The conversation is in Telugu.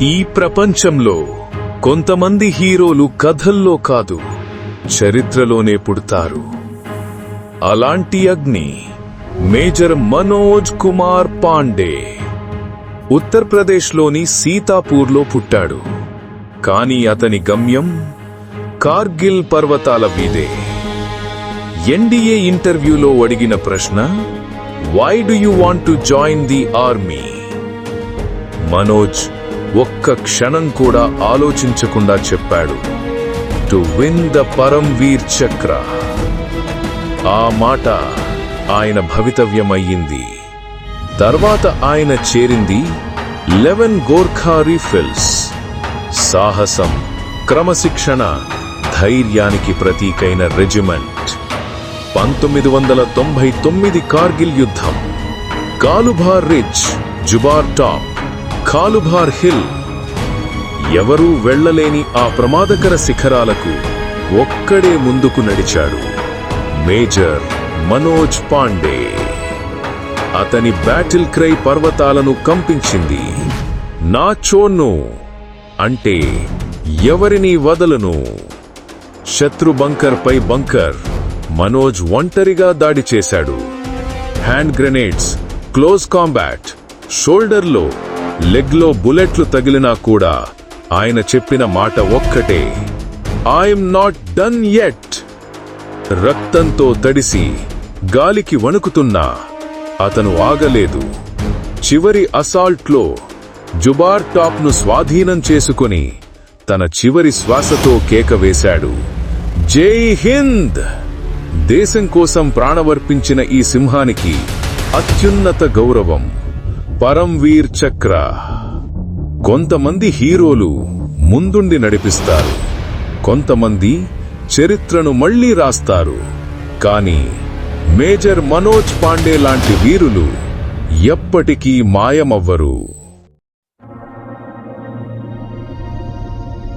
ఈ ప్రపంచంలో కొంతమంది హీరోలు కథల్లో కాదు, చరిత్రలోనే పుడతారు. అలాంటి అగ్ని మేజర్ మనోజ్ కుమార్ పాండే. ఉత్తరప్రదేశ్లోని సీతాపూర్లో పుట్టాడు. కానీ అతని గమ్యం కార్గిల్ పర్వతాల మీదే. ఎన్డీఏ ఇంటర్వ్యూలో అడిగిన ప్రశ్న, why do you want to join the army? Manoj ఒక్క క్షణం కూడా ఆలోచించకుండా చెప్పాడు, టు విన్ ద పరమ్వీర్ చక్ర. ఆ మాట ఆయన భవితవ్యమయ్యింది. తర్వాత ఆయన చేరింది 11 గోర్ఖా రైఫిల్స్. సాహసం, క్రమశిక్షణ, ధైర్యానికి ప్రతీకైన రెజిమెంట్. 1999 కార్గిల్ యుద్ధం. కాలుభార్ రిడ్జ్, జుబార్ టాప్, కాలుభార్ హిల్. ఎవరూ వెళ్లలేని ఆ ప్రమాదకర శిఖరాలకు ఒక్కడే ముందుకు నడిచాడు, మేజర్ మనోజ్ పాండే. అతని బ్యాటిల్ క్రై పర్వతాలను కంపించింది. నా చోను అంటే ఎవరినీ వదలను. శత్రు బంకర్ పై బంకర్ మనోజ్ ఒంటరిగా దాడి చేశాడు. హ్యాండ్ గ్రెనేడ్స్, క్లోజ్ కాంబాట్, షోల్డర్లో, లెగ్లో బుల్లెట్లు తగిలినా కూడా ఆయన చెప్పిన మాట ఒక్కటే, ఐఎమ్ నాట్ డన్ యెట్. రక్తంతో తడిసి గాలికి వణుకుతున్నా అతను ఆగలేదు. చివరి అసాల్ట్లో జుబార్ టాప్ను స్వాధీనం చేసుకుని తన చివరి శ్వాసతో కేక వేశాడు, జై హింద్. దేశం కోసం ప్రాణవర్పించిన ఈ సింహానికి అత్యున్నత గౌరవం, పరమ్వీర్ చక్ర. కొంతమంది హీరోలు ముందుండి నడిపిస్తారు, కొంతమంది చరిత్రను మళ్లీ రాస్తారు. కానీ మేజర్ మనోజ్ పాండే లాంటి వీరులు ఎప్పటికీ మాయమవ్వరు.